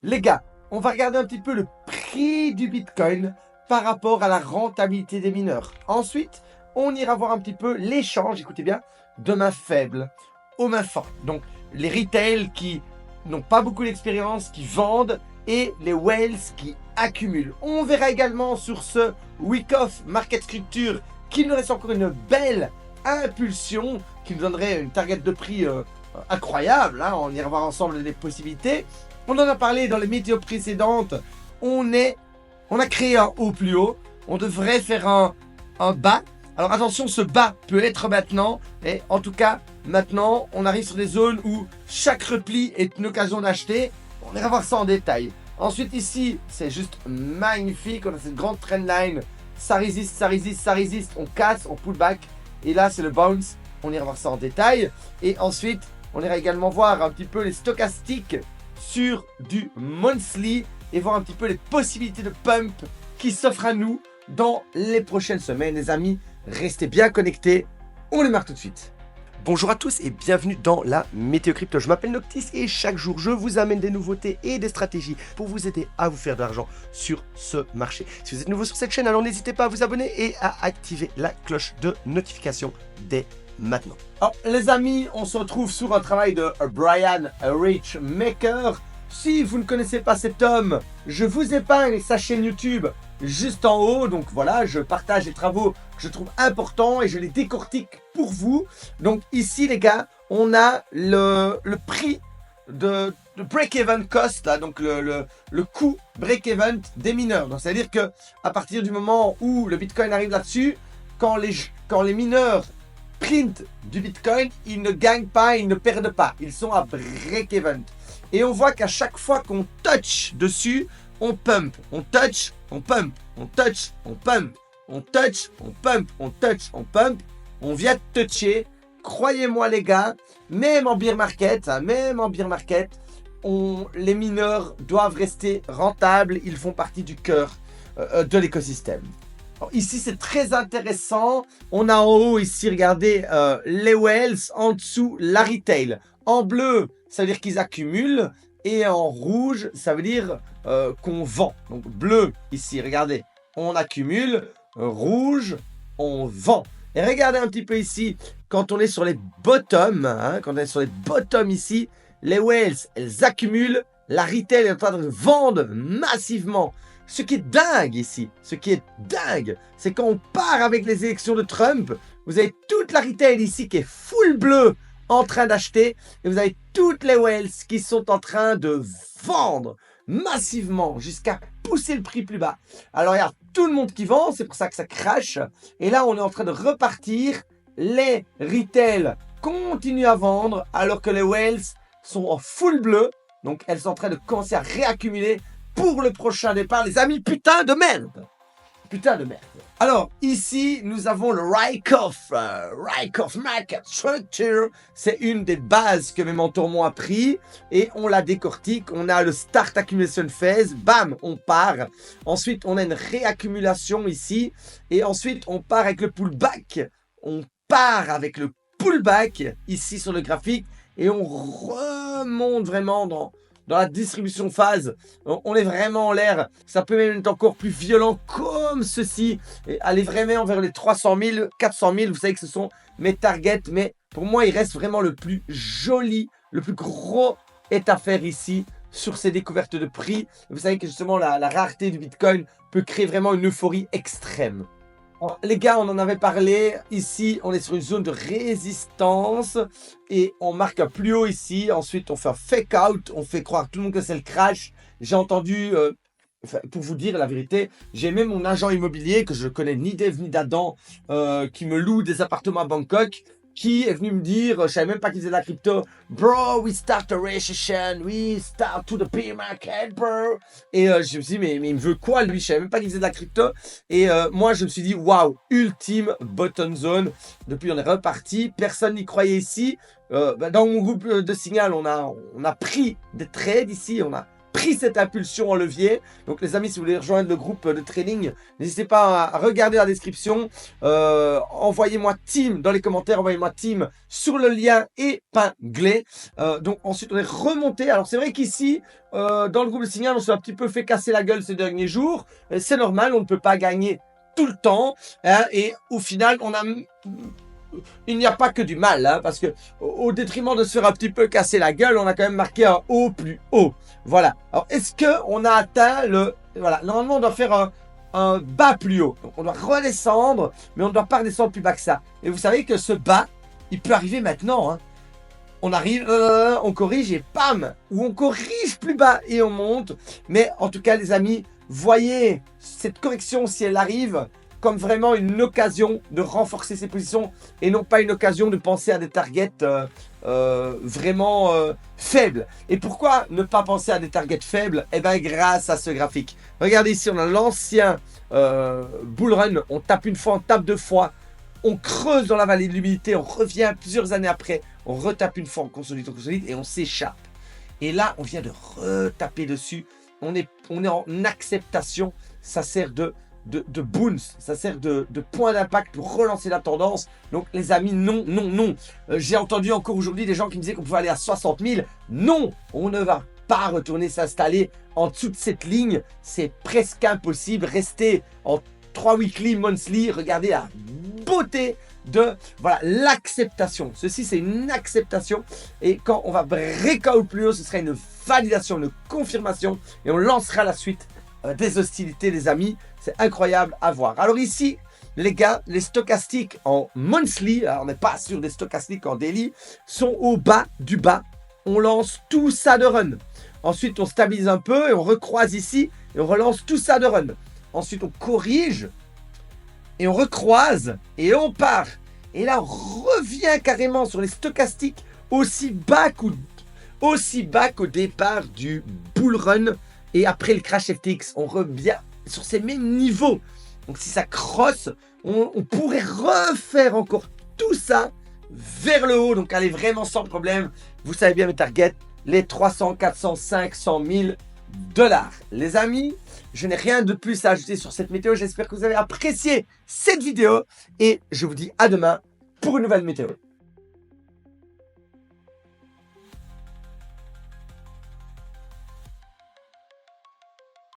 Les gars, on va regarder un petit peu le prix du Bitcoin par rapport à la rentabilité des mineurs. Ensuite, on ira voir un petit peu l'échange, écoutez bien, de mains faibles aux mains fortes. Donc, les retail qui n'ont pas beaucoup d'expérience, qui vendent, et les whales qui accumulent. On verra également sur ce week-off market structure qu'il nous reste encore une belle impulsion qui nous donnerait une target de prix incroyable. Hein. On ira voir ensemble les possibilités. On en a parlé dans les météos précédentes. On a créé un haut plus haut. On devrait faire un bas. Alors attention, ce bas peut être maintenant. Et en tout cas, maintenant, on arrive sur des zones où chaque repli est une occasion d'acheter. On ira voir ça en détail. Ensuite ici, c'est juste magnifique. On a cette grande trendline. Ça résiste, ça résiste, ça résiste. On casse, on pull back. Et là, c'est le bounce. On ira voir ça en détail. Et ensuite, on ira également voir un petit peu les stochastiques sur du monthly et voir un petit peu les possibilités de pump qui s'offrent à nous dans les prochaines semaines. Les amis, restez bien connectés. On démarre tout de suite. Bonjour à tous et bienvenue dans la Météo Crypto. Je m'appelle Noctis et chaque jour je vous amène des nouveautés et des stratégies pour vous aider à vous faire de l'argent sur ce marché. Si vous êtes nouveau sur cette chaîne, alors n'hésitez pas à vous abonner et à activer la cloche de notification dès maintenant. Alors les amis, on se retrouve sur un travail de Brian Richmaker. Si vous ne connaissez pas cet homme, je vous épingle sa chaîne YouTube juste en haut. Donc voilà, je partage les travaux que je trouve importants et je les décortique pour vous. Donc ici les gars, on a le prix de break-even cost, là, donc le coût break-even des mineurs. Donc c'est-à-dire que à partir du moment où le Bitcoin arrive là-dessus, quand les mineurs print du Bitcoin, ils ne gagnent pas, ils ne perdent pas. Ils sont à break-even. Et on voit qu'à chaque fois qu'on touch dessus, on pump, on touch, on pump, on touch, on pump, on touch, on pump, on touch, on pump. On vient de toucher. Croyez-moi les gars, même en bear market, les mineurs doivent rester rentables. Ils font partie du cœur de l'écosystème. Ici, c'est très intéressant. On a en haut ici, regardez, les whales, en dessous, la retail. En bleu, ça veut dire qu'ils accumulent. Et en rouge, ça veut dire qu'on vend. Donc bleu, ici, regardez, on accumule. Rouge, on vend. Et regardez un petit peu ici, quand on est sur les bottoms, ici, les whales, elles accumulent. La retail est en train de vendre massivement. Ce qui est dingue ici, c'est quand on part avec les élections de Trump, vous avez toute la retail ici qui est full bleu en train d'acheter et vous avez toutes les whales qui sont en train de vendre massivement jusqu'à pousser le prix plus bas. Alors il y a tout le monde qui vend, c'est pour ça que ça crache. Et là on est en train de repartir, les retail continuent à vendre alors que les whales sont en full bleu. Donc elles sont en train de commencer à réaccumuler pour le prochain départ, les amis. Putain de merde. Alors, ici, nous avons le Wyckoff Market Structure. C'est une des bases que mes mentors m'ont appris. Et on la décortique. On a le Start Accumulation Phase. Bam, on part. Ensuite, on a une réaccumulation ici. Et ensuite, on part avec le pullback. Ici sur le graphique. Et on remonte vraiment dans la distribution phase. On est vraiment en l'air. Ça peut même être encore plus violent comme ceci. Et aller vraiment vers les 300 000, 400 000. Vous savez que ce sont mes targets. Mais pour moi, il reste vraiment le plus joli, le plus gros est à faire ici sur ces découvertes de prix. Vous savez que justement, la rareté du Bitcoin peut créer vraiment une euphorie extrême. Alors, les gars, on en avait parlé. Ici, on est sur une zone de résistance et on marque un plus haut ici. Ensuite, on fait un fake out. On fait croire à tout le monde que c'est le crash. J'ai entendu, pour vous dire la vérité, j'ai même mon agent immobilier que je connais ni d'Ève ni d'Adam qui me loue des appartements à Bangkok, qui est venu me dire, je savais même pas qu'il faisait de la crypto, bro, we start a recession, we start to the bear market, bro. Et je me suis dit, mais il me veut quoi lui? Je savais même pas qu'il faisait de la crypto. Et moi, je me suis dit, waouh, ultime bottom zone. Depuis, on est reparti. Personne n'y croyait ici. Dans mon groupe de Signal, on a pris des trades ici. On a pris cette impulsion en levier. Donc les amis, si vous voulez rejoindre le groupe de training, n'hésitez pas à regarder la description. Envoyez-moi team dans les commentaires, envoyez-moi team sur le lien épinglé. Donc ensuite on est remonté. Alors c'est vrai qu'ici, dans le groupe de Signal, on s'est un petit peu fait casser la gueule ces derniers jours. C'est normal, on ne peut pas gagner tout le temps. Hein, et au final, il n'y a pas que du mal, hein, parce que au détriment de se faire un petit peu casser la gueule, on a quand même marqué un haut plus haut. Voilà. Alors, est-ce qu'on a atteint le... Voilà. Normalement, on doit faire un bas plus haut. Donc, on doit redescendre, mais on ne doit pas redescendre plus bas que ça. Et vous savez que ce bas, il peut arriver maintenant. Hein. On arrive, on corrige et pam, ou on corrige plus bas et on monte. Mais en tout cas, les amis, voyez cette correction, si elle arrive, comme vraiment une occasion de renforcer ses positions et non pas une occasion de penser à des targets vraiment faibles. Et pourquoi ne pas penser à des targets faibles? Eh bien, grâce à ce graphique. Regardez ici, on a l'ancien bull run. On tape une fois, on tape deux fois. On creuse dans la vallée de l'humidité. On revient plusieurs années après. On retape une fois, on consolide et on s'échappe. Et là, on vient de retaper dessus. On est en acceptation. Ça sert de bounce, ça sert de point d'impact pour relancer la tendance. Donc les amis, non, non, non. J'ai entendu encore aujourd'hui des gens qui me disaient qu'on pouvait aller à 60 000. Non, on ne va pas retourner s'installer en dessous de cette ligne. C'est presque impossible. Rester en 3 weekly, monthly, regardez la beauté de voilà l'acceptation. Ceci, c'est une acceptation. Et quand on va breakout plus haut, ce sera une validation, une confirmation. Et on lancera la suite des hostilités, les amis. C'est incroyable à voir. Alors ici, les gars, les stochastiques en monthly, alors on n'est pas sur des stochastiques en daily, sont au bas du bas. On lance tout ça de run. Ensuite, on stabilise un peu et on recroise ici et on relance tout ça de run. Ensuite, on corrige et on recroise et on part. Et là, on revient carrément sur les stochastiques aussi bas qu'au départ du bull run. Et après le crash FTX, on revient sur ces mêmes niveaux. Donc si ça crosse, on pourrait refaire encore tout ça vers le haut. Donc aller vraiment sans problème. Vous savez bien mes targets, les 300, 400, 500 000 $. Les amis, je n'ai rien de plus à ajouter sur cette météo. J'espère que vous avez apprécié cette vidéo. Et je vous dis à demain pour une nouvelle météo.